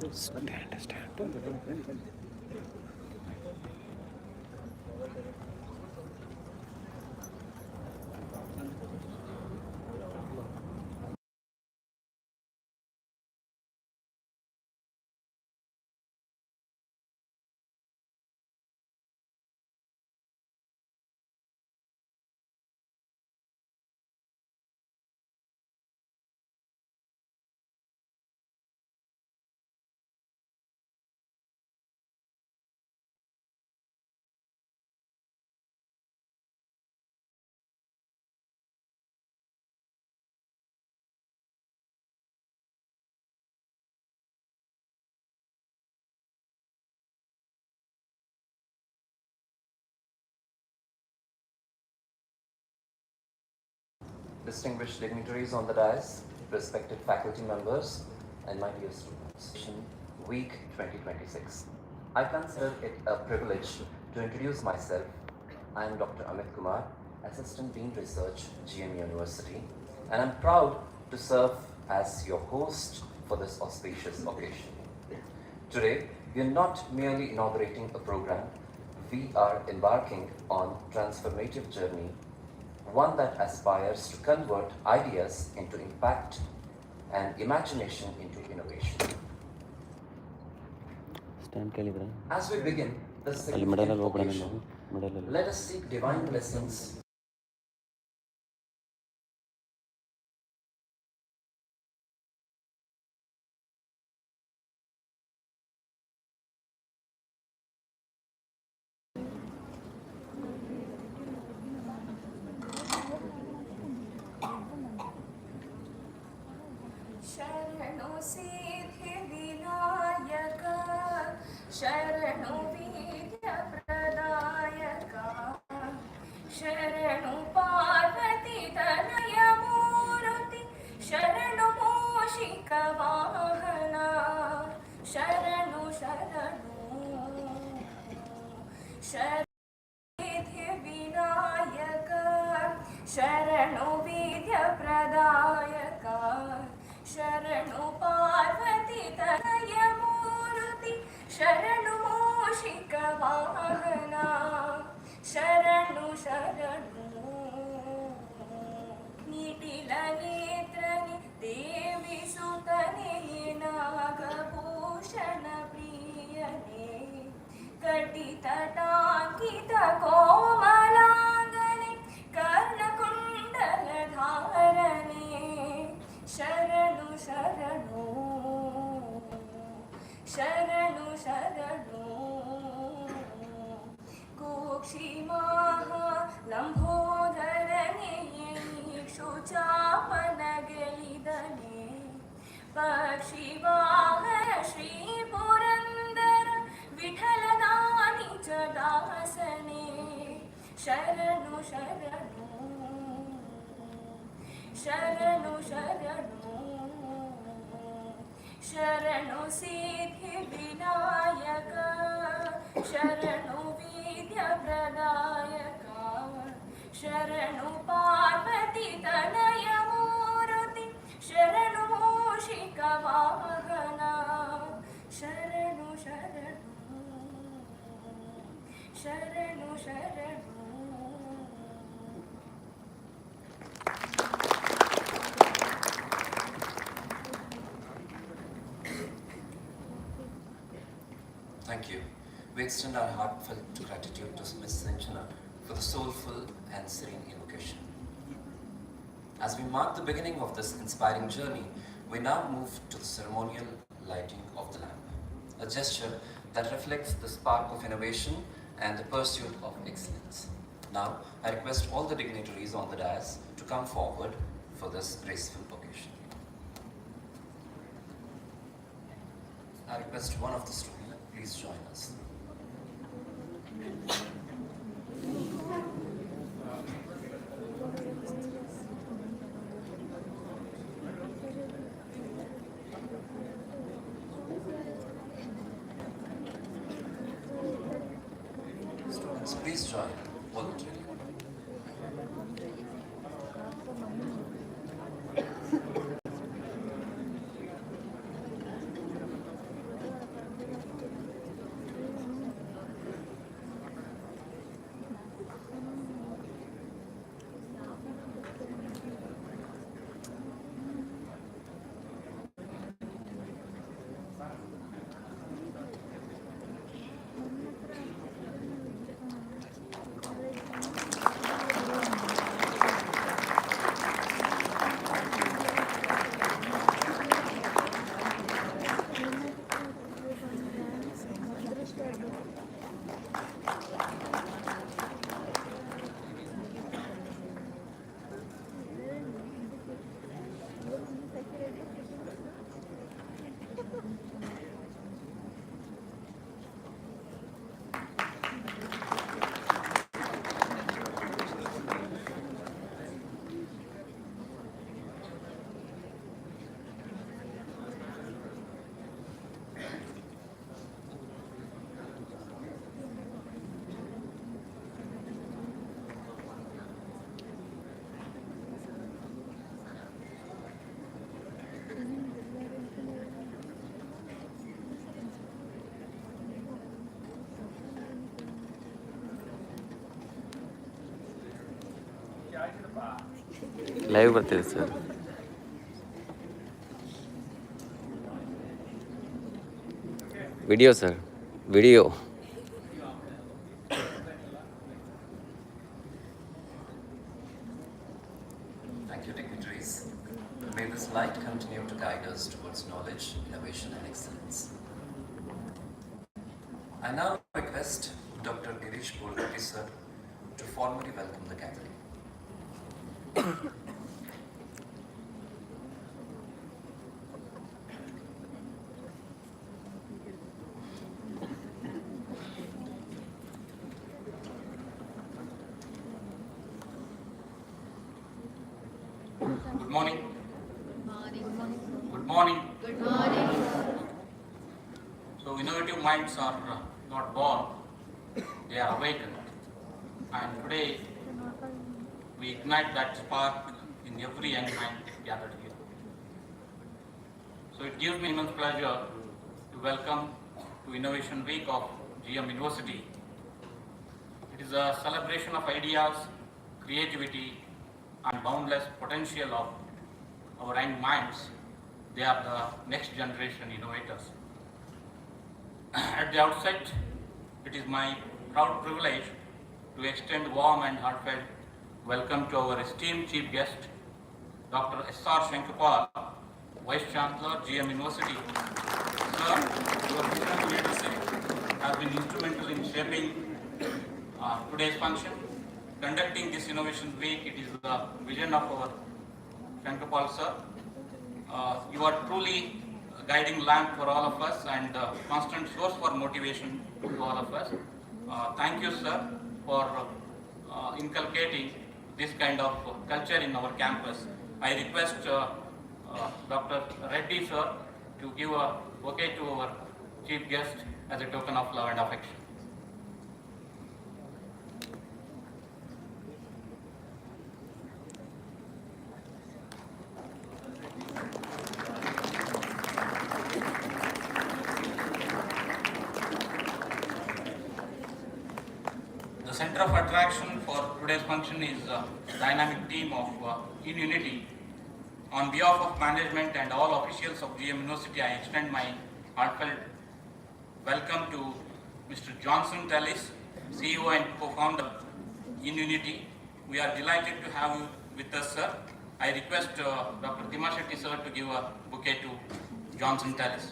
Stand. Distinguished dignitaries on the dais, respected faculty members, and my dear students. Week 2026. I consider it a privilege to introduce myself. I am Dr. Amit Kumar, Assistant Dean Research, GMU University, and I'm proud to serve as your host for this auspicious occasion. Today, we are not merely inaugurating a program, we are embarking on transformative journey, one that aspires to convert ideas into impact and imagination into innovation. As we begin this significant occasion, let us seek divine blessings. शरणो Siddhi Vinayak शरणो विद्या प्रदायक शरणो पार्वती तनय मूर्ति शरणो मूषिक वाहना शरणो सिद्धि विनायक शरणो विद्या प्रदायक शरणो पार्वती तनय मूर्ति शरणो मूषिक वाहना शरणो निटिल नेत्रनि देवी सुतने नागभूषण प्रियने कटितटाङ्कित कोमलाङ्गने कर्णकुण्डल धारणे शरणु शरणु शरणु शरणु कुक्षिमाः लम्बोदरने क्षुचापनगलिदने पक्षिवाहन श्रीपुरन्दर विठलदानि च दासने शरणु शरणु शरणु शरणु शरणु सिद्धि विनायक शरणु विद्या प्रदायक शरणु पार्वती तनय मूर्ति शरणु मूषिक वाहना शरणु शरणु शरणु शरणु Thank you. We extend our heartfelt gratitude to Ms. Sanjana for the soulful and serene invocation. As we mark the beginning of this inspiring journey, we now move to the ceremonial lighting of the lamp, a gesture that reflects the spark of innovation and the pursuit of excellence. Now, I request all the dignitaries on the dais to come forward for this graceful occasion. I request one of the students, please join us. Students, please join voluntarily. Live ಬರ್ತಿದೆ sir. Video sir, video. Thank you, dignitaries. May this light continue to guide us towards knowledge, innovation, and excellence. I now request Dr. Girish Bolgati sir to formally welcome the gathering. Good morning. Good morning. Good morning. So innovative minds are not born, they are awakened. And today we ignite that spark in every young mind gathered here. So it gives me immense pleasure to welcome to Innovation Week of GM University. It is a celebration of ideas, creativity, and boundless potential of our young minds. They are the next generation innovators. At the outset, it is my proud privilege to extend warm and heartfelt welcome to our esteemed chief guest, Dr. S.R. Shankapal, Vice Chancellor, GM University. Sir, your visionary leadership has been instrumental in shaping today's function. Conducting this Innovation Week, it is the vision of our Shankapal sir. You are truly a guiding lamp for all of us and a constant source for motivation to all of us. Thank you, sir, for inculcating this kind of culture in our campus. I request Dr. Reddy sir to give a bouquet to our chief guest as a token of love and affection. The center of attraction for today's function is a dynamic team of In Unity. On behalf of management and all officials of GM University, I extend my heartfelt welcome to Mr. Johnson Tellis, CEO and co-founder In Unity. We are delighted to have you with us, sir. I request Dr. Timashetty sir to give a bouquet to Johnson Tellis.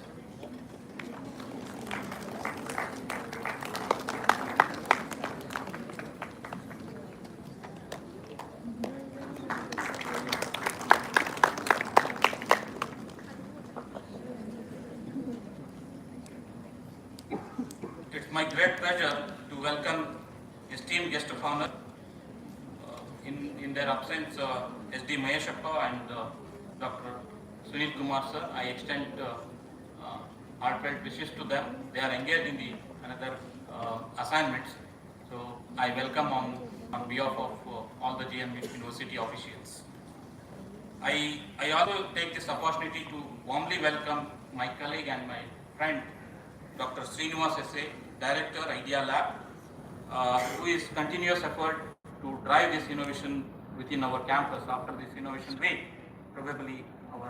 It's my great pleasure to welcome esteemed guest of honor in their absence, SD Maheshappa and Dr. Sunil Kumar sir. I extend heartfelt wishes to them. They are engaged in the another assignments. So I welcome on behalf of all the GM University officials. I also take this opportunity to warmly welcome my colleague and my friend Dr. Srinivas S.A., Director, Idea Lab, who is continuous effort to drive this innovation within our campus after this Innovation Week. Probably our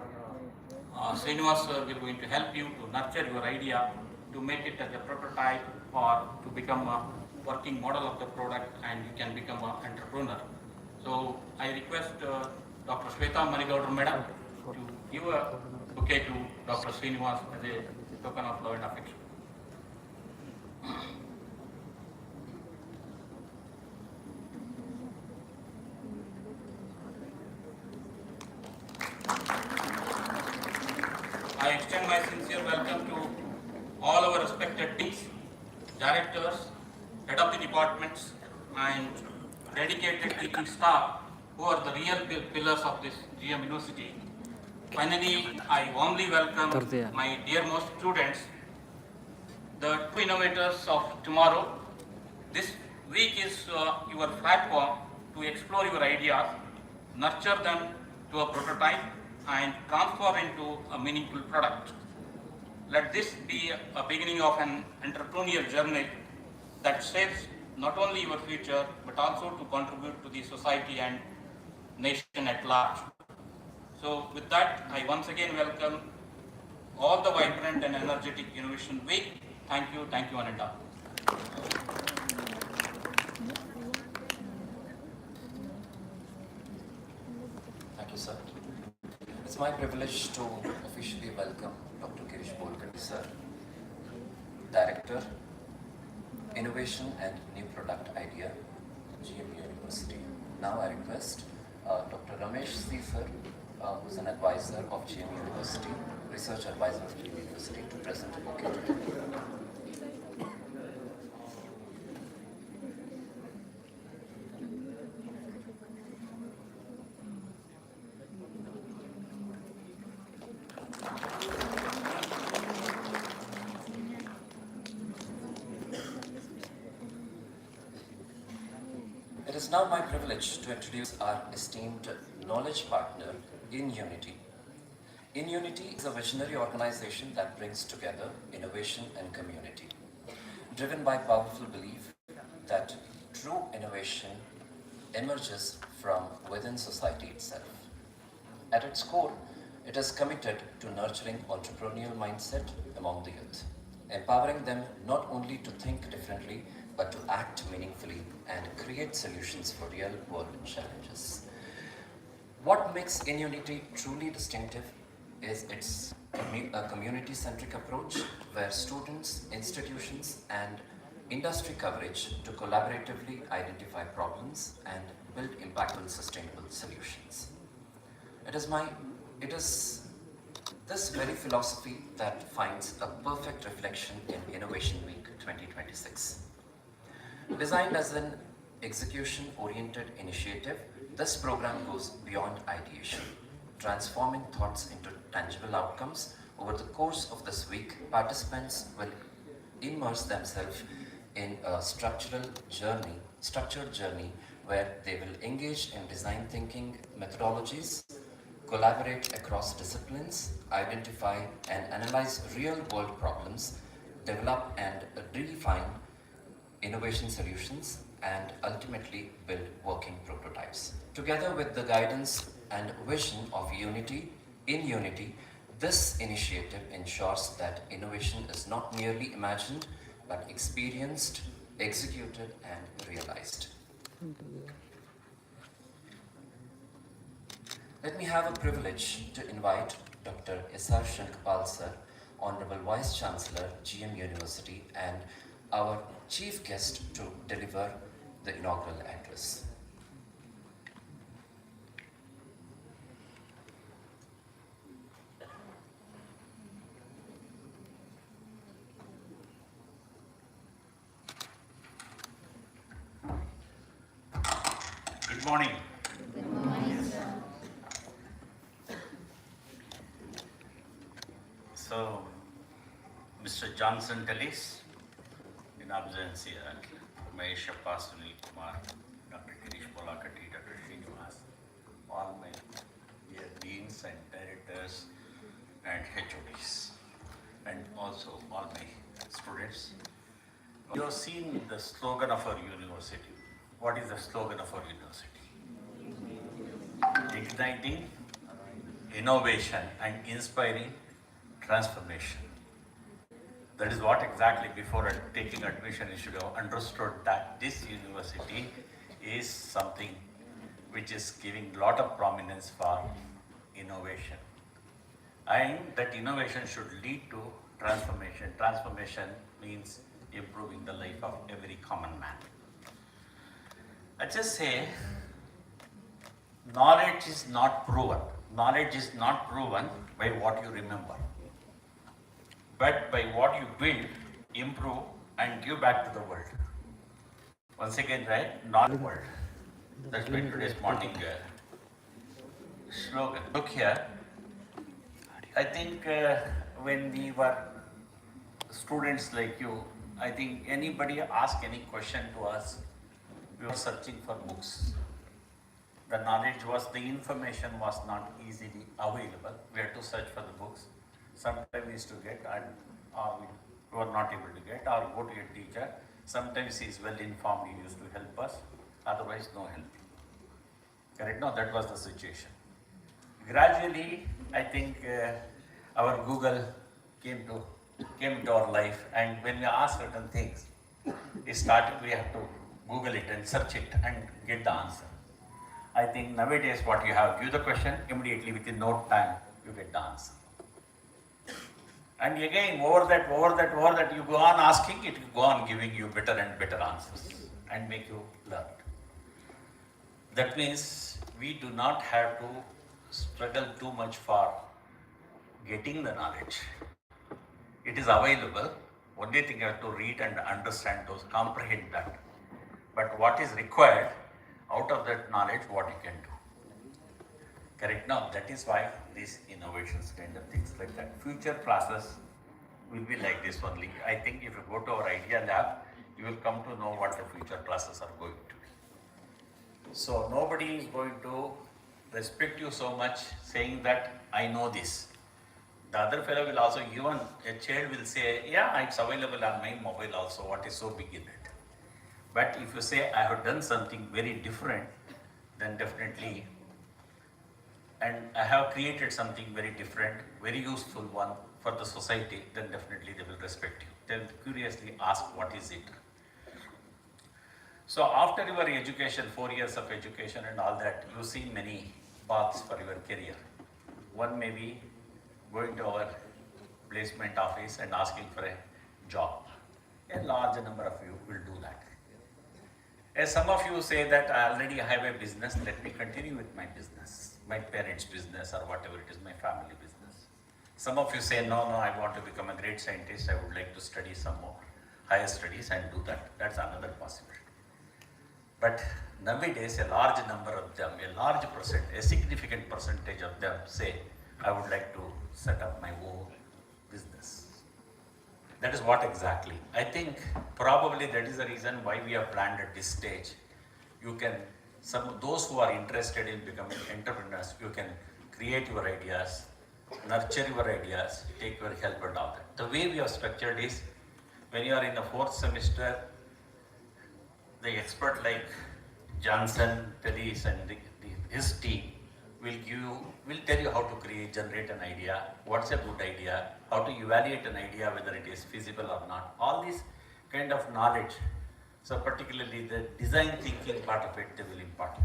Srinivas sir will going to help you to nurture your idea, to make it as a prototype or to become a working model of the product and you can become an entrepreneur. So I request Dr. Shweta Marigaudar Madam to give a bouquet to Dr. Srinivas as a token of love and affection. I extend my sincere welcome to all our respected teams, directors, head of the departments, and dedicated teaching staff who are the real pillars of this GM University. Finally, I warmly welcome my dearmost students, the two innovators of tomorrow. This week is your platform to explore your ideas, nurture them to a prototype, and transform into a meaningful product. Let this be a beginning of an entrepreneurial journey that shapes not only your future but also to contribute to the society and nation at large. So with that, I once again welcome all the vibrant and energetic Innovation Week. Thank you, Ananda. Thank you, sir. It's my privilege to officially welcome Dr. Girish Bolkandi, sir, Director, Innovation and New Product Idea, GMU University. Now I request Dr. Ramesh C, sir, who's an advisor of GMU University, research advisor of GMU University, to present a bouquet today. It is now my privilege to introduce our esteemed knowledge partner, In Unity. In Unity is a visionary organization that brings together innovation and community, driven by powerful belief that true innovation emerges from within society itself. At its core, it is committed to nurturing entrepreneurial mindset among the youth, empowering them not only to think differently but to act meaningfully and create solutions for real-world challenges. What makes In Unity truly distinctive is its community-centric approach where students, institutions, and industry coverage to collaboratively identify problems and build impactful sustainable solutions. It is this very philosophy that finds a perfect reflection in Innovation Week 2026. Designed as an execution-oriented initiative, this program goes beyond ideation, transforming thoughts into tangible outcomes. Over the course of this week, participants will immerse themselves in a structured journey where they will engage in design thinking methodologies, collaborate across disciplines, identify and analyze real-world problems, develop and redefine innovation solutions, and ultimately build working prototypes. Together with the guidance and vision of Unity, In Unity, this initiative ensures that innovation is not merely imagined, but experienced, executed, and realized. Let me have a privilege to invite Dr. S.R. Shankpal sir, Honorable Vice Chancellor, GMU University, and our chief guest to deliver the inaugural address. Good morning. So, Mr. Johnson Tellis, in absentia, Maheshappa Sunil Kumar, Dr. Girish Bolkandi, Dr. Srinivas, all my dear deans and directors and HODs, and also all my students. You have seen the slogan of our university. What is the slogan of our university? Igniting innovation and inspiring transformation. That is what exactly before taking admission you should have understood that this university is something which is giving lot of prominence for innovation. And that innovation should lead to transformation. Transformation means improving the life of every common man. I just say, knowledge is not proven. Knowledge is not proven by what you remember, but by what you build, improve, and give back to the world. Once again, right? Not the world. That's been today's morning slogan. Look here. I think when we were students like you, I think anybody ask any question to us, we were searching for books. The knowledge was, the information was not easily available. We had to search for the books. Sometimes we used to get, or we were not able to get, or go to a teacher. Sometimes he is well informed, he used to help us. Otherwise, no help. Correct? No, that was the situation. Gradually, I think our Google came to our life, and when we ask certain things, it started. We have to Google it and search it and get the answer. I think nowadays what you have, give the question immediately within no time you get the answer. And again, over that, you go on asking, it will go on giving you better and better answers and make you learn. That means we do not have to struggle too much for getting the knowledge. It is available. Only thing you have to read and understand those, comprehend that. But what is required out of that knowledge, what you can do. Correct? Now, that is why these innovations kind of things like that. Future classes will be like this only. I think if you go to our idea lab, you will come to know what the future classes are going to be. So nobody is going to respect you so much saying that I know this. The other fellow will also, even a child will say, yeah, it's available on my mobile also, what is so big in it? But if you say, I have done something very different, then definitely, and I have created something very different, very useful one for the society, then definitely they will respect you. They'll curiously ask, what is it? So after your education, 4 years of education and all that, you see many paths for your career. One may be going to our placement office and asking for a job. A large number of you will do that. As some of you say that I already have a business, let me continue with my business, my parents' business or whatever it is, my family business. Some of you say, no, I want to become a great scientist, I would like to study some more higher studies and do that. That's another possibility. But nowadays, a large number of them, a significant percentage of them say, I would like to set up my own business. That is what exactly. I think probably that is the reason why we have planned at this stage. You can, those who are interested in becoming entrepreneurs, you can create your ideas, nurture your ideas, take your help and all that. The way we have structured is, when you are in the 4th semester, the expert like Johnson, Tellis and his team will tell you how to generate an idea, what's a good idea, how to evaluate an idea, whether it is feasible or not. All this kind of knowledge. So particularly the design thinking part of it, they will impart you.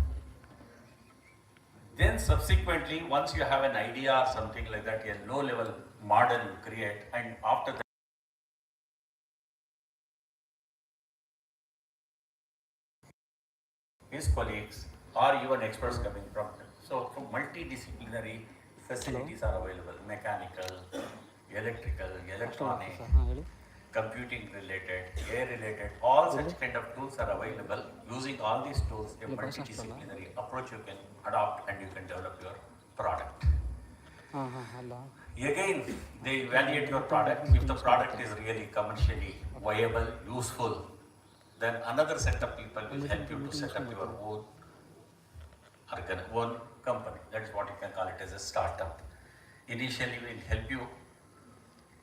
Then subsequently, once you have an idea or something like that, a low level model you create, and after that, his colleagues or even experts coming from them. So multidisciplinary facilities are available, mechanical, electrical, electronic, computing related, air related, all such kind of tools are available. Using all these tools, a multidisciplinary approach you can adopt and you can develop your product. Again, they evaluate your product. If the product is really commercially viable, useful, then another set of people will help you to set up your own company. That is what you can call it as a startup. Initially, we will help you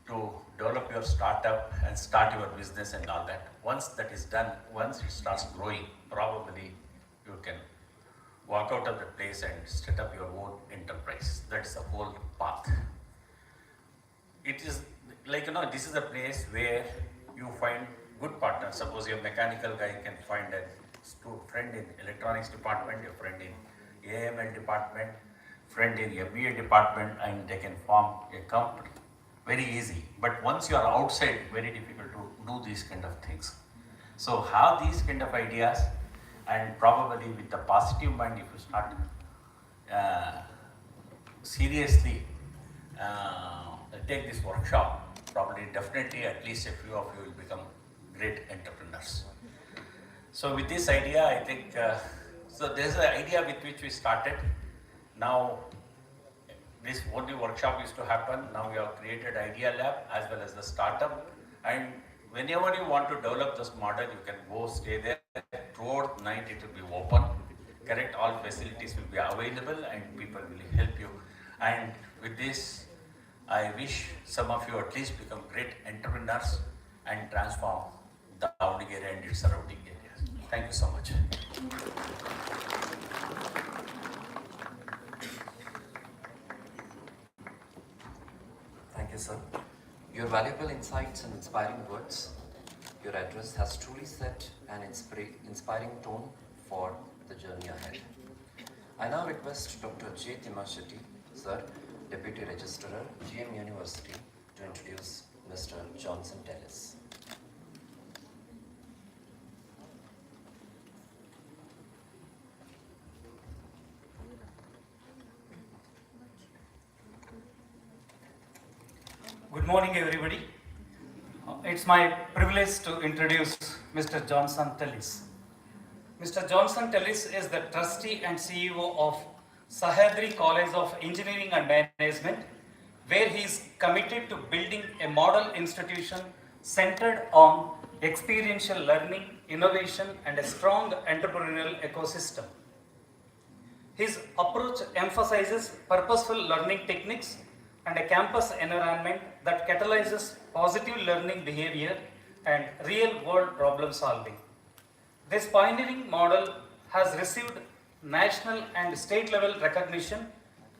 to develop your startup and start your business and all that. Once that is done, once it starts growing, probably you can walk out of the place and set up your own enterprise. That's the whole path. It is like, this is a place where you find good partners. Suppose you're a mechanical guy, you can find a friend in electronics department, a friend in AML department, friend in MBA department, and they can form a company. Very easy. But once you are outside, very difficult to do these kind of things. So have these kind of ideas, and probably with the positive mind, if you start seriously take this workshop, probably definitely at least a few of you will become great entrepreneurs. So with this idea, I think, so there's an idea with which we started. Now, this only workshop used to happen. Now we have created Idea Lab as well as the startup. And whenever you want to develop this model, you can go stay there. Throughout the night, it will be open. Correct? All facilities will be available and people will help you. And with this, I wish some of you at least become great entrepreneurs and transform the Davangere and its surrounding areas. Thank you so much. sir. Your valuable insights and inspiring words. Your address has truly set an inspiring tone for the journey ahead. I now request Dr. J. Timasheti, sir, Deputy Registrar, GMU University, to introduce Mr. Johnson Tellis. Good morning, everybody. It's my privilege to introduce Mr. Johnson Tellis. Mr. Johnson Tellis is the trustee and CEO of Sahyadri College of Engineering and Management, where he is committed to building a model institution centered on experiential learning, innovation, and a strong entrepreneurial ecosystem. His approach emphasizes purposeful learning techniques and a campus environment that catalyzes positive learning behavior and real-world problem solving. This pioneering model has received national and state-level recognition,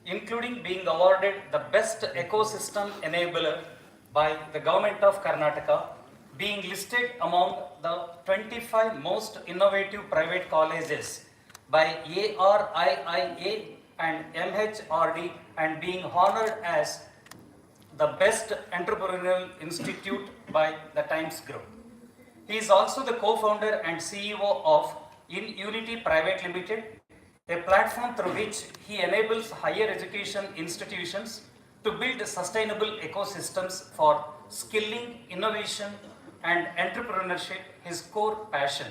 including being awarded the Best Ecosystem Enabler by the Government of Karnataka, being listed among the 25 most innovative private colleges by ARIIA and MHRD, and being honored as the Best Entrepreneurial Institute by the Times Group. He is also the co-founder and CEO of In Unity Private Limited, a platform through which he enables higher education institutions to build sustainable ecosystems for skilling, innovation, and entrepreneurship, his core passion.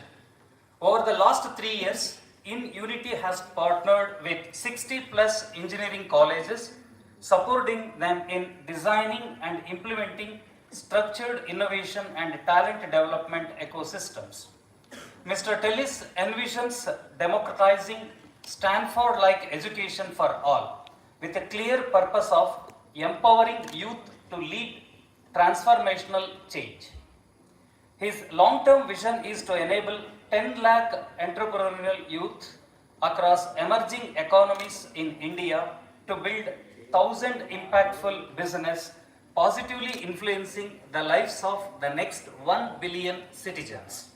Over the last 3 years, In Unity has partnered with 60 plus engineering colleges, supporting them in designing and implementing structured innovation and talent development ecosystems. Mr. Tellis envisions democratizing Stanford-like education for all, with a clear purpose of empowering youth to lead transformational change. His long-term vision is to enable 10 lakh entrepreneurial youth across emerging economies in India to build 1,000 impactful business, positively influencing the lives of the next 1 billion citizens.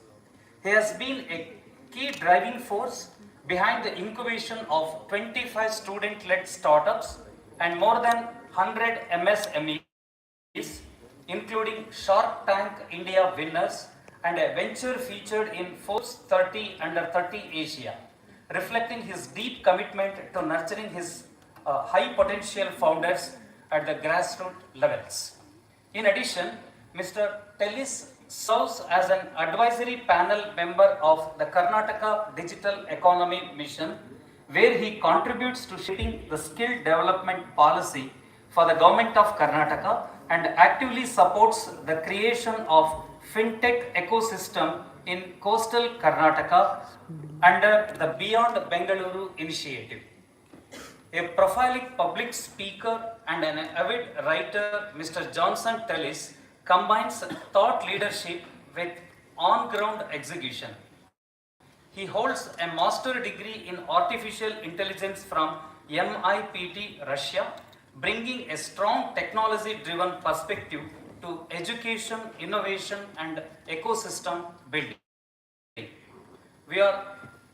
He has been a key driving force behind the incubation of 25 student-led startups and more than 100 MSMEs, including Shark Tank India winners and a venture featured in Forbes 30 Under 30 Asia, reflecting his deep commitment to nurturing his high potential founders at the grassroots levels. In addition, Mr. Tellis serves as an advisory panel member of the Karnataka Digital Economy Mission, where he contributes to shaping the skill development policy for the government of Karnataka and actively supports the creation of fintech ecosystem in coastal Karnataka under the Beyond Bengaluru initiative. A prolific public speaker and an avid writer, Mr. Johnson Tellis combines thought leadership with on-ground execution. He holds a master's degree in artificial intelligence from MIT, Russia, bringing a strong technology-driven perspective to education, innovation, and ecosystem building. We are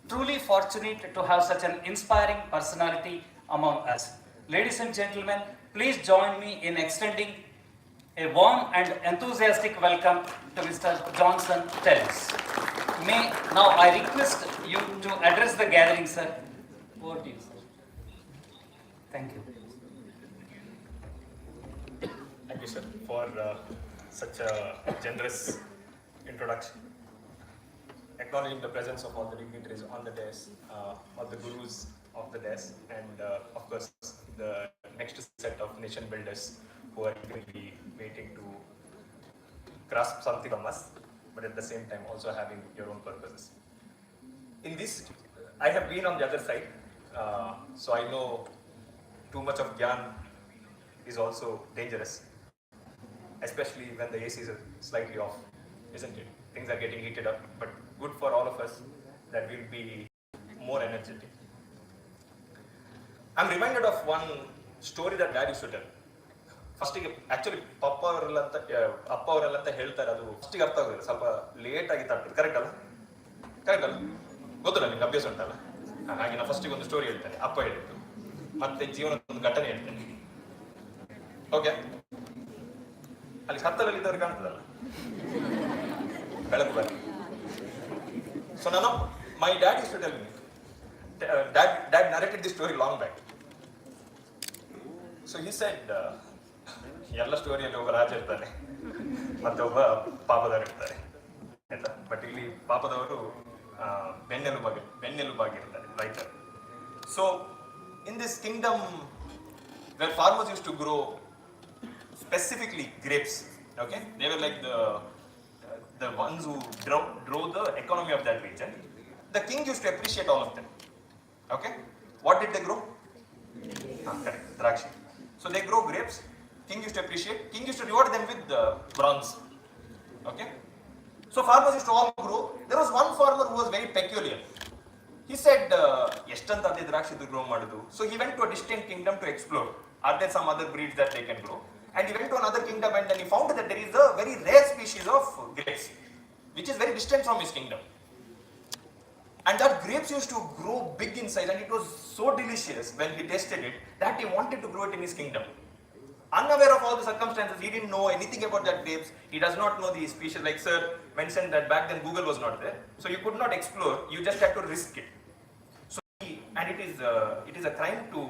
truly fortunate to have such an inspiring personality among us. Ladies and gentlemen, please join me in extending a warm and enthusiastic welcome to Mr. Johnson Tellis. Now I request you to address the gathering, sir. Over to you, sir. Thank you. Thank you, sir, for such a generous introduction. Acknowledging the presence of all the dignitaries on the dais, all the gurus of the dais, and of course the next set of nation builders who are eagerly waiting to grasp something from us, but at the same time also having your own purposes. In this, I have been on the other side, so I know too much of Gyan is also dangerous, especially when the AC is slightly off, isn't it? Things are getting heated up, but good for all of us that we'll be more energetic. I'm reminded of one story that Dad used to tell. ಫಸ್ಟಿಗೆ actually ಅಪ್ಪ ಅವರೆಲ್ಲ ಅಂತ ಹೇಳ್ತಾರೆ, ಅದು ಫಸ್ಟಿಗೆ ಅರ್ಥ ಆಗೋದಿಲ್ಲ, ಸ್ವಲ್ಪ ಲೇಟ್ ಆಗಿ ತಟ್ಟುದು. ಕರೆಕ್ಟ್ ಅಲ್ಲ ಗೊತ್ತಿಲ್ಲ ನಿಮ್ಗೆ, ಅಭ್ಯಾಸ ಉಂಟಲ್ಲ. ಹಾಗೆ ನಾ ಫಸ್ಟಿಗೆ ಒಂದು ಸ್ಟೋರಿ ಹೇಳ್ತೇನೆ, ಅಪ್ಪ ಹೇಳಿದ್ದು, ಮತ್ತೆ ಜೀವನದ ಒಂದು ಘಟನೆ ಹೇಳ್ತೇನೆ. ಓಕೆ, ಅಲ್ಲಿ ಕತ್ತಲಲ್ಲಿ ಇದ್ದವ್ರಿಗೆ ಕಾಣ್ತದಲ್ಲ ಬೆಳಕು ಬರ. So my dad used to tell me, dad narrated this story long back. So he said, ಎಲ್ಲ ಸ್ಟೋರಿಯಲ್ಲಿ ಒಬ್ಬ ರಾಜ ಇರ್ತಾನೆ ಮತ್ತೆ ಒಬ್ಬ ಪಾಪದವರು ಇರ್ತಾರೆ ಆಯ್ತಾ. ಬಟ್ ಇಲ್ಲಿ ಪಾಪದವರು ಬೆನ್ನೆಲುಬಾಗಿರ್ತಾರೆ, ರೈತರು. So in this kingdom where farmers used to grow specifically grapes, okay, they were like the ones who drove the economy of that region. The king used to appreciate all of them. Okay, what did they grow? Correct, draksha. So they grow grapes. King used to appreciate, king used to reward them with bronze. Okay, so farmers used to all grow. There was one farmer who was very peculiar. He said, ಎಷ್ಟಂತ ಅದೇ ದ್ರಾಕ್ಷಿ grow ಮಾಡುದು. So he went to a distant kingdom to explore, are there some other breeds that they can grow? And he went to another kingdom and then he found that there is a very rare species of grapes which is very distant from his kingdom, and that grapes used to grow big in size and it was so delicious when he tasted it that he wanted to grow it in his kingdom. Unaware of all the circumstances, he didn't know anything about that grapes, he does not know the species. Like sir mentioned that back then Google was not there, so you could not explore, you just had to risk it. And it is a crime to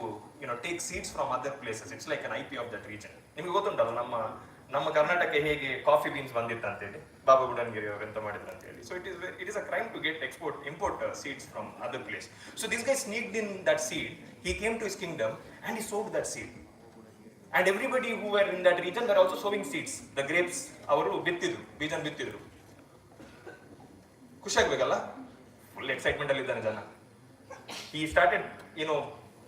take seeds from other places. It's like an IP of that region. ನಿಮಗೆ ಗೊತ್ತುಂಟಲ್ಲ ನಮ್ಮ ಕರ್ನಾಟಕ ಹೇಗೆ coffee beans ಬಂದಿತ್ತು ಅಂತ ಹೇಳಿ, ಬಾಬಾ ಬುಡನ್ಗಿರಿ ಅವರು ಎಂತ ಮಾಡಿದ್ರು ಅಂತ ಹೇಳಿ. So it is a crime to get import seeds from other place. So this guy sneaked in that seed, he came to his kingdom and he sowed that seed, and everybody who were in that region were also sowing seeds, the grapes. ಅವರು ಬಿತ್ತಿದ್ರು, ಬೀಜನ ಬಿತ್ತಿದ್ರು. ಖುಷಿ ಆಗ್ಬೇಕಲ್ಲ, full excitement ಅಲ್ಲಿ ಇದ್ದಾನೆ ಜನ. He started,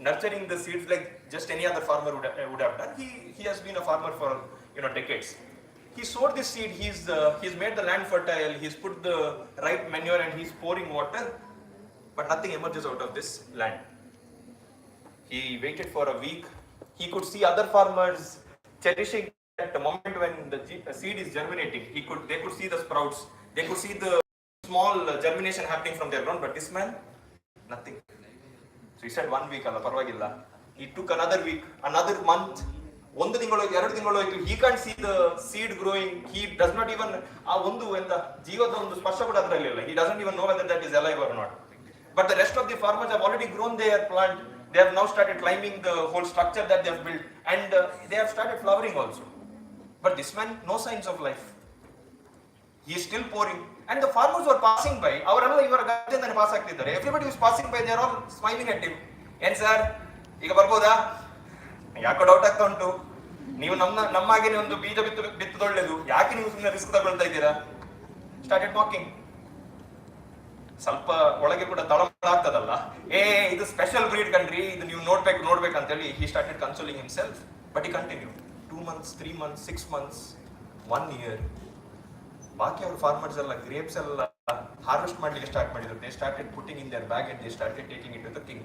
nurturing the seeds like just any other farmer would have done. He has been a farmer for decades. He sowed this seed. He's made the land fertile. He's put the right manure and he's pouring water, but nothing emerges out of this land. He waited for a week. He could see other farmers cherishing at the moment when the seed is germinating. They could see the sprouts. They could see the small germination happening from their ground, but this man, nothing. So he said 1 week alla parvagilla. He took another week, another month, ಒಂದು ತಿಂಗಳು, 2 ತಿಂಗಳು ಆಯ್ತು. He can't see the seed growing. He does not even ಆ ಒಂದು ಜೀವದ ಒಂದು ಸ್ಪರ್ಶ ಕೂಡ ಅದರಲ್ಲಿ ಇಲ್ಲ. He doesn't even know whether that is alive or not. But the rest of the farmers have already grown their plant. They have now started climbing the whole structure that they have built, and they have started flowering also. But this man, no signs of life. He is still pouring. And the farmers who are passing by, ಅವರೆಲ್ಲ ಇವರ ಗದ್ದೆಯಿಂದನೇ pass ಆಗ್ತಿದ್ದಾರೆ. Everybody who is passing by, they are all smiling at him. ಏನ್ sir, ಈಗ ಬರ್ಬೋದಾ? ಯಾಕೋ doubt ಆಗ್ತಾ ಉಂಟು. ನೀವು ನಮ್ಮಾಗೇನೆ ಒಂದು ಬೀಜ ಬಿತ್ತದೊಳ್ಳೇದು, ಯಾಕೆ ನೀವು ಸುಮ್ಮನೆ ರಿಸ್ಕ್ ತಗೊಳ್ತಾ ಇದ್ದೀರಾ? Started talking. ಸ್ವಲ್ಪ ಒಳಗೆ ಕೂಡ ತಳಮಳ ಆಗ್ತದಲ್ಲ, ಇದು ಸ್ಪೆಷಲ್ ಬ್ರೀಡ್ ಕಂಡ್ರಿ, ಇದು ನೀವು ನೋಡ್ಬೇಕಂತ ಹೇಳಿ. he started consoling himself, but he continued 2 months, 3 months, 6 months, 1 year. ಬಾಕಿ ಅವ್ರ ಫಾರ್ಮರ್ಸ್ ಎಲ್ಲ ಗ್ರೇಪ್ಸ್ ಎಲ್ಲ ಹಾರ್ವೆಸ್ಟ್ ಮಾಡ್ಲಿಕ್ಕೆ ಸ್ಟಾರ್ಟ್ ಮಾಡಿದ್ರು. They started putting in their bag and they started taking it to the king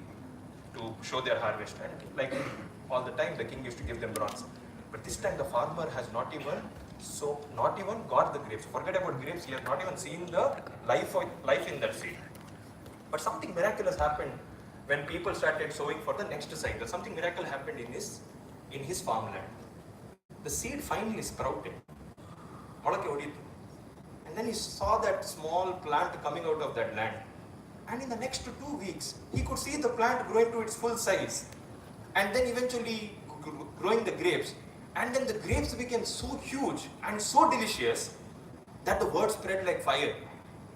to show their harvest. And like all the time the king used to give them bronze. But this time the farmer has not even got the grapes. Forget about grapes, he has not even seen the life in that seed. But something miraculous happened when people started sowing for the next cycle. Something miraculous happened in his farmland. The seed finally sprouted. ಮೊಳಕೆ ಹೊಡಿತು. And then he saw that small plant coming out of that land. And in the next 2 weeks, he could see the plant growing to its full size. And then eventually growing the grapes. And then the grapes became so huge and so delicious that the word spread like fire.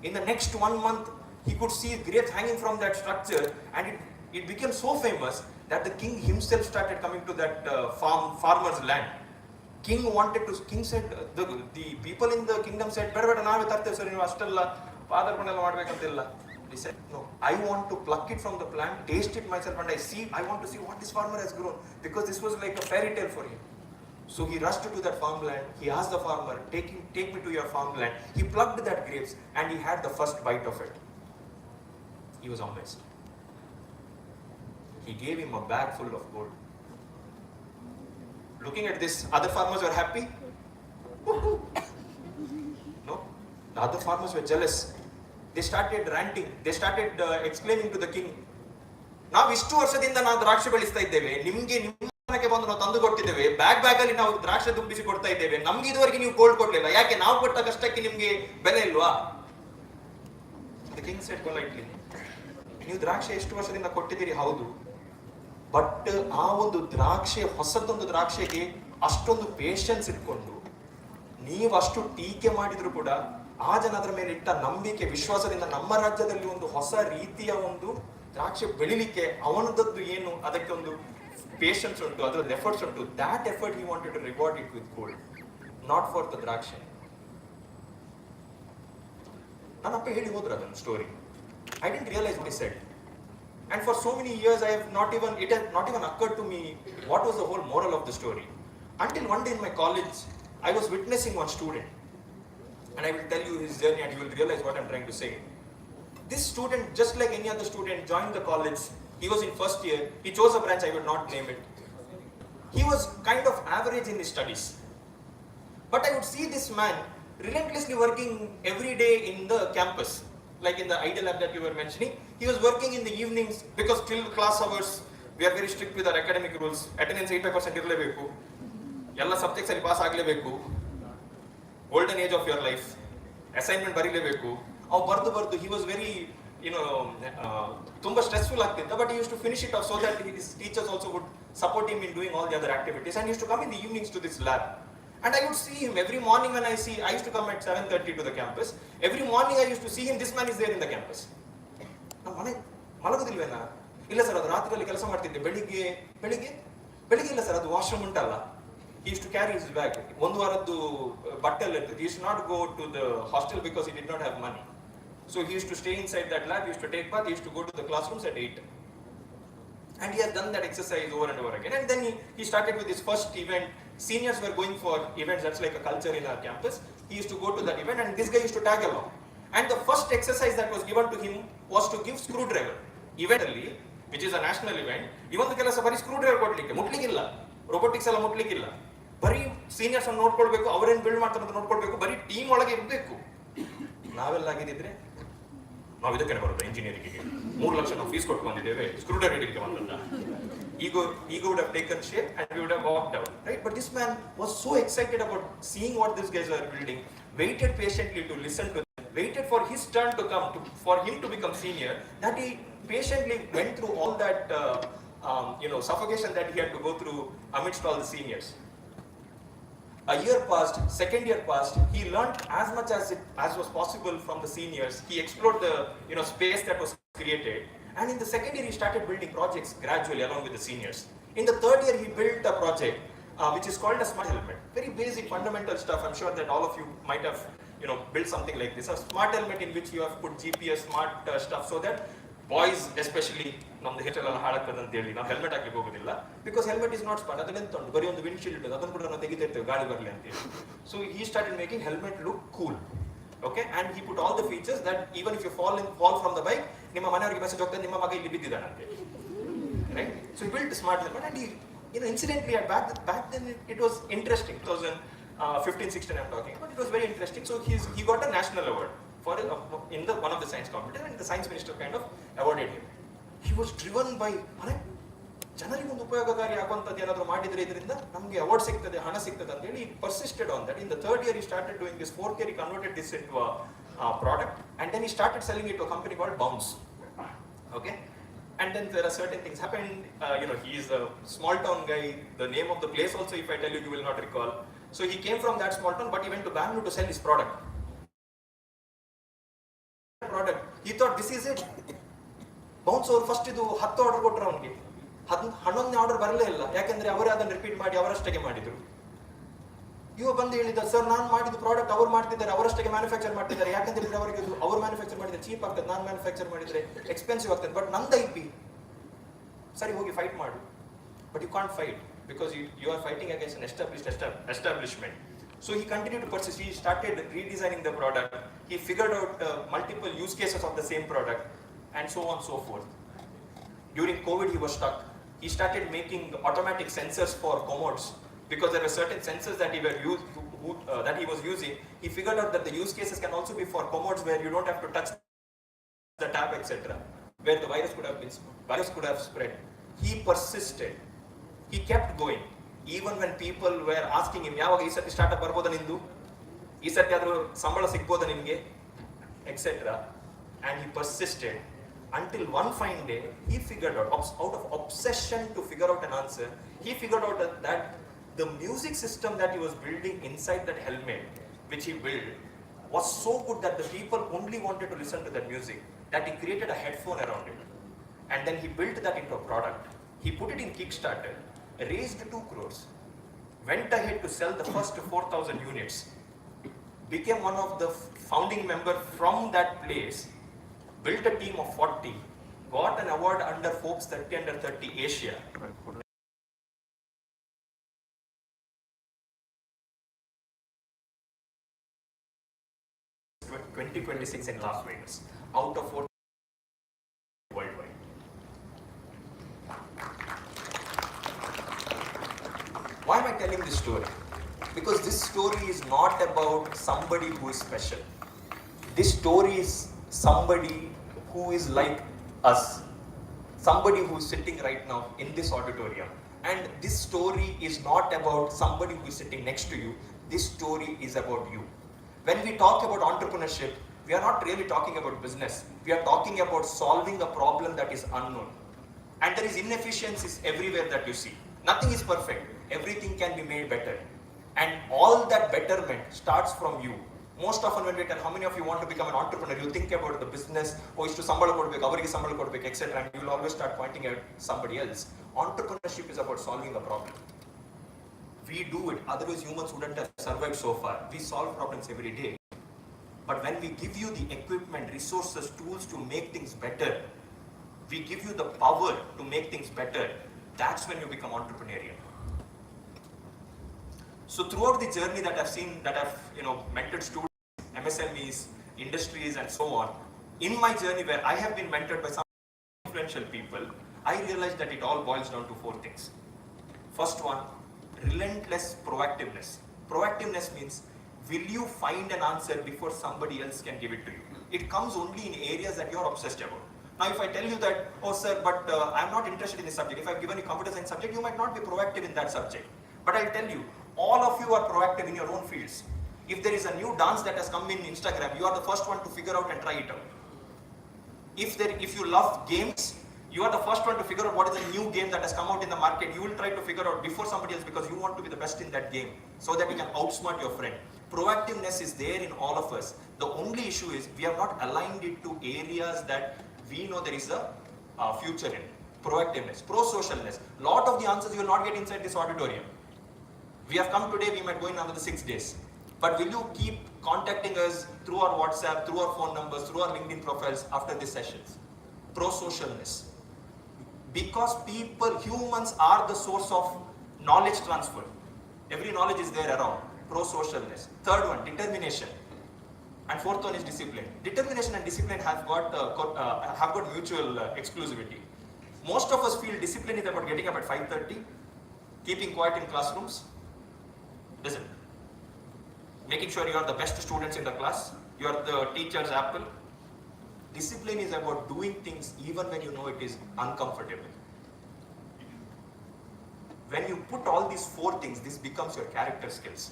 In the next 1 month, he could see grapes hanging from that structure, and it became so famous that the king himself started coming to that farmer's land. King said, the people in the kingdom said, ಬೇಡ ನಾವೇ ತರ್ತೇವೆ sir, ನೀವು ಅಷ್ಟೆಲ್ಲ ಪಾದರ್ಪಣೆಲ್ಲ ಮಾಡ್ಬೇಕಂತಿಲ್ಲ. He said, no, I want to pluck it from the plant, taste it myself, and I want to see what this farmer has grown, because this was like a fairy tale for him. So he rushed to that farmland. He asked the farmer, take me to your farmland. He plucked that grapes and he had the first bite of it. He was amazed. He gave him a bag full of gold. looking at this, other farmers were happy. No, the other farmers were jealous. They started ranting. They started exclaiming to the king, ನಾವು ಇಷ್ಟು ವರ್ಷದಿಂದ ನಾವು ದ್ರಾಕ್ಷಿ ಬೆಳೆಸ್ತಾ ಇದ್ದೇವೆ, ನಿಮ್ಗೆ ನಿಮ್ಮ ಮನೆಗೆ ಬಂದು ನಾವು ತಂದು ಕೊಟ್ಟಿದ್ದೇವೆ, ಬ್ಯಾಗ್ ಅಲ್ಲಿ ನಾವು ದ್ರಾಕ್ಷಿ ತುಂಬಿಸಿ ಕೊಡ್ತಾ ಇದ್ದೇವೆ, ನಮ್ಗೆ ಇದುವರೆಗೆ ನೀವು ಗೋಲ್ಡ್ ಕೊಡ್ಲಿಲ್ಲ, ಯಾಕೆ ನಾವು ಕೊಟ್ಟ ಕಷ್ಟಕ್ಕೆ ನಿಮ್ಗೆ ಬೆಲೆ ಇಲ್ವಾ? The king said politely, ನೀವು ದ್ರಾಕ್ಷಿ ಎಷ್ಟು ವರ್ಷದಿಂದ ಕೊಟ್ಟಿದ್ದೀರಿ ಹೌದು, ಬಟ್ ಆ ಒಂದು ದ್ರಾಕ್ಷಿ, ಹೊಸದೊಂದು ದ್ರಾಕ್ಷಿಗೆ ಅಷ್ಟೊಂದು ಪೇಷನ್ಸ್ ಇಟ್ಕೊಂಡು ನೀವು ಅಷ್ಟು ಟೀಕೆ ಮಾಡಿದ್ರು ಕೂಡ ಆ ಜನ ಅದರ ಮೇಲೆ ಇಟ್ಟ ನಂಬಿಕೆ ವಿಶ್ವಾಸದಿಂದ ನಮ್ಮ ರಾಜ್ಯದಲ್ಲಿ ಒಂದು ಹೊಸ ರೀತಿಯ ಒಂದು ದ್ರಾಕ್ಷಿ ಬೆಳಿಲಿಕ್ಕೆ ಅವನದದ್ದು ಏನು ಅದಕ್ಕೆ ಒಂದು ಪೇಷನ್ಸ್ ಉಂಟು, ಅದರ ಎಫರ್ಟ್ಸ್ ಉಂಟು. That effort he wanted to reward it with gold, not for the ದ್ರಾಕ್ಷಿ. ನನ್ನ ಅಪ್ಪ ಹೇಳಿ ಹೋದ್ರು ಅದೊಂದು story. I didn't realize what he said. And for so many years, it has not even occurred to me what was the whole moral of the story. Until one day in my college, I was witnessing one student. And I will tell you his journey and you will realize what I'm trying to say. This student, just like any other student, joined the college. He was in first year. He chose a branch, I will not name it. He was kind of average in his studies. But I would see this man relentlessly working every day in the campus. Like in the Idle lab that you were mentioning, he was working in the evenings because till class hours, we are very strict with our academic rules. Attendance 85% irlebeku. Ella subjects alli pass aglebeku. Golden age of your life. Assignment barilebeku. Avu bardu he was very, tumba stressful agtitta, but he used to finish it off so that his teachers also would support him in doing all the other activities, and he used to come in the evenings to this lab. And I would see him every morning when I used to come at 7:30 to the campus. Every morning I used to see him, this man is there in the campus. ನಾನು ಮನೆ ಮಲಗೋದಿಲ್ವೇನಾ? ಇಲ್ಲ sir, ಅದು ರಾತ್ರಿಯಲ್ಲಿ ಕೆಲಸ ಮಾಡ್ತಿದ್ದೆ, ಬೆಳಿಗ್ಗೆ ಇಲ್ಲ sir, ಅದು ವಾಶ್ರೂಮ್ ಉಂಟಲ್ಲ. He used to carry his bag. ಒಂದು ವಾರದ್ದು ಬಟ್ಟೆ ಎಲ್ಲ ಇರ್ತದೆ. He used to not go to the hostel because he did not have money. So he used to stay inside that lab, he used to take bath, he used to go to the classrooms at 8. And he has done that exercise over and over again. And then he started with his first event. Seniors were going for events, that's like a culture in our campus. He used to go to that event and this guy used to tag along. And the first exercise that was given to him was to give screwdriver. Eventually, which is a national event, ಇವೊಂದು ಕೆಲಸ ಬರೀ screwdriver ಕೊಡ್ಲಿಕ್ಕೆ, ಮುಟ್ಲಿಕ್ಕಿಲ್ಲ, robotics ಎಲ್ಲ ಮುಟ್ಲಿಕ್ಕಿಲ್ಲ, ಬರೀ seniors ಅನ್ನು ನೋಡ್ಕೊಳ್ಬೇಕು, ಅವರೇನು build ಮಾಡ್ತಾರೆ ಅಂತ ನೋಡ್ಕೊಳ್ಬೇಕು, ಬರೀ ಟೀಮ್ ಒಳಗೆ ಇರಬೇಕು. ನಾವೆಲ್ಲ ಆಗಿದ್ದಿದ್ರೆ ನಾವು ಇದಕ್ಕೆ ಬರೋದು ಇಂಜಿನಿಯರಿಂಗಿಗೆ 3 ಲಕ್ಷ ನಾವು ಫೀಸ್ ಕೊಟ್ಟು ಬಂದಿದ್ದೇವೆ, ಸ್ಕ್ರೂಡ್ರೈವರ್ ಹಿಡಿಲಿಕ್ಕೆ ಬಂದಲ್ಲ. Ego would have taken shape and we would have walked out, right? But this man was so excited about seeing what these guys are building, waited patiently to listen to them, waited for his turn to come, for him to become senior, that he patiently went through all that suffocation that he had to go through amidst all the seniors. A year passed, second year passed, he learned as much as was possible from the seniors. He explored the space that was created. And in the second year, he started building projects gradually along with the seniors. In the third year, he built a project which is called a smart helmet. Very basic, fundamental stuff. I'm sure that all of you might have, built something like this. A smart helmet in which you have put GPS, smart stuff, so that boys, especially, ನಮ್ದು ಹೆಚ್ಚೆಲ್ಲ ಹಾಳಾಗ್ತದೆ ಅಂತ ಹೇಳಿ ನಾವು helmet ಹಾಕಲಿಕ್ಕೆ ಹೋಗೋದಿಲ್ಲ. Because helmet is not smart. ಅದನ್ನೆಂತ ಉಂಟು, ಬರೀ ಒಂದು ವಿಂಡ್ ಶೀಲ್ಡ್, ಅದನ್ನು ಕೂಡ ನಾವು ತೆಗಿತಾ ಇರ್ತೇವೆ ಗಾಳಿ ಬರಲಿ ಅಂತ ಹೇಳಿ. So he started making helmet look cool. Okay, and he put all the features that even if you fall from the bike, ನಿಮ್ಮ ಮನೆಯವರಿಗೆ ಮೆಸೇಜ್ ಹೋಗ್ತದೆ, ನಿಮ್ಮ ಮಗ ಇಲ್ಲಿ ಬಿದ್ದಿದ್ದಾನಂತೆ, right? So he built a smart helmet, and he, incidentally, back then it was interesting. 2015-16 I'm talking, but it was very interesting. So he got a national award for in one of the science competition, and the science minister kind of awarded him. He was driven by ಜನರಿಗೆ ಒಂದು ಉಪಯೋಗಕಾರಿ ಆಗುವಂಥದ್ದು ಏನಾದರೂ ಮಾಡಿದರೆ ಇದರಿಂದ ನಮಗೆ award ಸಿಗ್ತದೆ, ಹಣ ಸಿಗ್ತದೆ ಅಂತ ಹೇಳಿ persisted on that. In the third year he started doing this. Fourth year he converted this into a product, and then he started selling it to a company called Bounce. Okay, and then there are certain things happened. He is a small town guy. The name of the place also, if I tell you, you will not recall. So he came from that small town, but he went to Bangalore to sell his product. He thought this is it. Bounce ಅವರು first ಇದು 10 order ಕೊಟ್ಟರು, ಅವನಿಗೆ 11ನೇ order ಬರಲೇ ಇಲ್ಲ. ಯಾಕೆಂದ್ರೆ ಅವರೇ ಅದನ್ನು repeat ಮಾಡಿ ಅವರಷ್ಟೇ ಮಾಡಿದ್ರು. ಇವ ಬಂದು ಹೇಳಿದ, ಸರ್ ನಾನು ಮಾಡಿದ ಪ್ರಾಡಕ್ಟ್ ಅವ್ರು ಮಾಡ್ತಿದ್ದಾರೆ, ಅವರಷ್ಟೇ ಮ್ಯಾನುಫ್ಯಾಕ್ಚರ್ ಮಾಡ್ತಿದ್ದಾರೆ. ಯಾಕಂದ್ರೆ ಅವರಿಗೆ ಅವ್ರು ಮ್ಯಾನುಫ್ಯಾಕ್ಚರ್ ಮಾಡಿದ್ರೆ ಚೀಪ್ ಆಗ್ತದೆ, ನಾನು ಮ್ಯಾನುಫ್ಯಾಕ್ಚರ್ ಮಾಡಿದ್ರೆ ಎಕ್ಸ್ಪೆನ್ಸಿವ್ ಆಗ್ತದೆ, ಬಟ್ ನಂದು IP. ಸರಿ, ಹೋಗಿ ಫೈಟ್ ಮಾಡು. But you can't fight because you are fighting against an established establishment. So he continued to persist. He started redesigning the product. He figured out multiple use cases of the same product, and so on and so forth. During COVID, he was stuck. He started making automatic sensors for commodes because there were certain sensors that that he was using. He figured out that the use cases can also be for commodes where you don't have to touch the tab, etc., where the virus could have spread. He persisted. He kept going, even when people were asking him, "Yavaga ee sati startup barboda nindu? Ee sati adru sambala sigboda ninge?" etc. And he persisted until one fine day he figured out of obsession to figure out an answer. He figured out that the music system that he was building inside that helmet, which he built, was so good that the people only wanted to listen to that music that he created a headphone around it. And then he built that into a product. He put it in Kickstarter, raised 2 crores, went ahead to sell the first 4,000 units, became one of the founding members from that place, built a team of 40, got an award under Forbes 30 under 30 Asia. 2026 in Las Vegas, out of 4 worldwide. Why am I telling this story? Because this story is not about somebody who is special. This story is somebody who is like us, somebody who is sitting right now in this auditorium. And this story is not about somebody who is sitting next to you. This story is about you. When we talk about entrepreneurship, we are not really talking about business. We are talking about solving a problem that is unknown. And there is inefficiencies everywhere that you see. Nothing is perfect. Everything can be made better. And all that betterment starts from you. Most often when we tell how many of you want to become an entrepreneur, you think about the business, istu sambala kodbek, avarige sambala kodbek, etc. And you will always start pointing at somebody else. Entrepreneurship is about solving a problem. We do it, otherwise humans wouldn't have survived so far. We solve problems every day. But when we give you the equipment, resources, tools to make things better, we give you the power to make things better, that's when you become entrepreneurial. So throughout the journey that I've seen, that I've mentored students, MSMEs, industries and so on, in my journey where I have been mentored by some influential people, I realized that it all boils down to 4 things. First one, relentless proactiveness. Proactiveness means, will you find an answer before somebody else can give it to you? It comes only in areas that you're obsessed about. Now if I tell you that, oh sir, but I'm not interested in this subject. If I've given you computer science subject, you might not be proactive in that subject. But I'll tell you, all of you are proactive in your own fields. If there is a new dance that has come in Instagram, you are the first one to figure out and try it out. If you love games, you are the first one to figure out what is the new game that has come out in the market. You will try to figure out before somebody else because you want to be the best in that game so that you can outsmart your friend. Proactiveness is there in all of us. The only issue is we have not aligned it to areas that we know there is a future in. Proactiveness, pro-socialness. Lot of the answers you will not get inside this auditorium. We have come today, we might go in another 6 days. But will you keep contacting us through our WhatsApp, through our phone numbers, through our LinkedIn profiles after these sessions? Pro-socialness. Because humans are the source of knowledge transfer. Every knowledge is there around. Pro-socialness. Third one, determination. And fourth one is discipline. Determination and discipline have got mutual exclusivity. Most of us feel discipline is about getting up at 5:30, keeping quiet in classrooms. Listen, making sure you are the best students in the class, you are the teacher's apple. Discipline is about doing things even when you know it is uncomfortable. When you put all these 4 things, this becomes your character skills.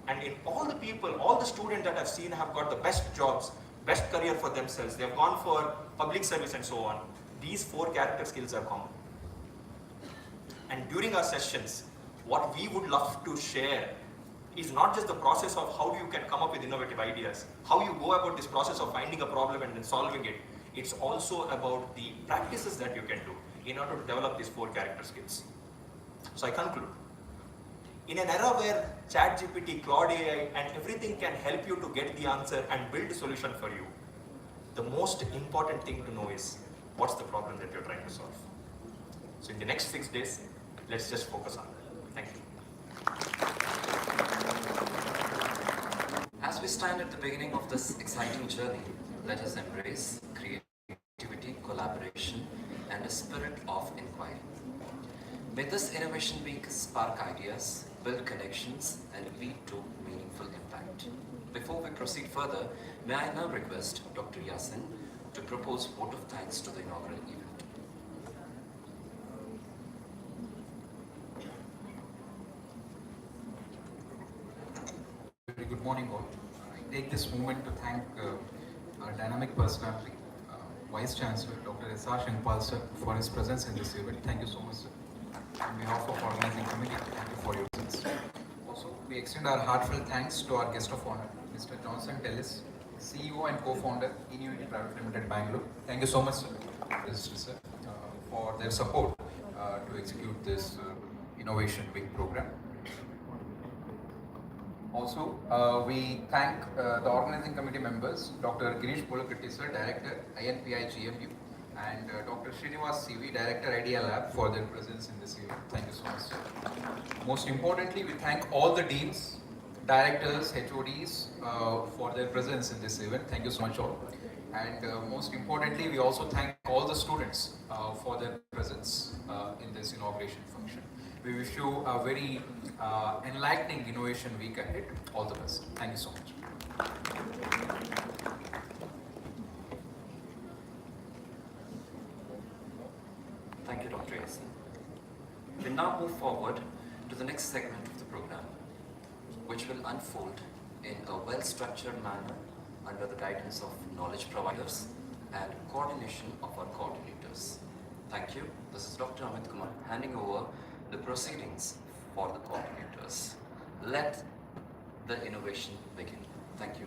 And in all the people, all the students that I've seen have got the best jobs, best career for themselves. They've gone for public service and so on. These 4 character skills are common. And during our sessions, what we would love to share is not just the process of how you can come up with innovative ideas, how you go about this process of finding a problem and then solving it. It's also about the practices that you can do in order to develop these 4 character skills. So I conclude. In an era where ChatGPT, Claude AI and everything can help you to get the answer and build a solution for you, the most important thing to know is what's the problem that you're trying to solve. So in the next 6 days, let's just focus on that. Thank you. As we stand at the beginning of this exciting journey, let us embrace creativity, collaboration, and a spirit of inquiry. May this Innovation Week spark ideas, build connections, and lead to meaningful impact. Before we proceed further, may I now request Dr. Yasin to propose vote of thanks to the inaugural event. Very good morning, all. I take this moment to thank our dynamic personality, Vice Chancellor Dr. S.R. Shankpal sir, for his presence in this event. Thank you so much, sir. On behalf of organizing committee, thank you for your presence. Also, we extend our heartfelt thanks to our guest of honor, Mr. Johnson Tellis, CEO and co-founder, Inunity Private Limited, Bangalore. Thank you so much, sir, sir, for their support to execute this Innovation Week program. Also, we thank the organizing committee members, Dr. Girish Polakatti sir, Director, INPI GMU, and Dr. Srinivas CV, Director, Idea Lab, for their presence in this event. Thank you so much, sir. Most importantly, we thank all the deans, directors, HODs for their presence in this event. Thank you so much, all. And most importantly, we also thank all the students for their presence in this inauguration function. We wish you a very enlightening innovation week ahead. All the best. Thank you so much. Thank you, Dr. Yasin. We now move forward to the next segment of the program, which will unfold in a well-structured manner under the guidance of knowledge providers and coordination of our coordinators. Thank you. This is Dr. Amit Kumar handing over the proceedings for the coordinators. Let the innovation begin. Thank you.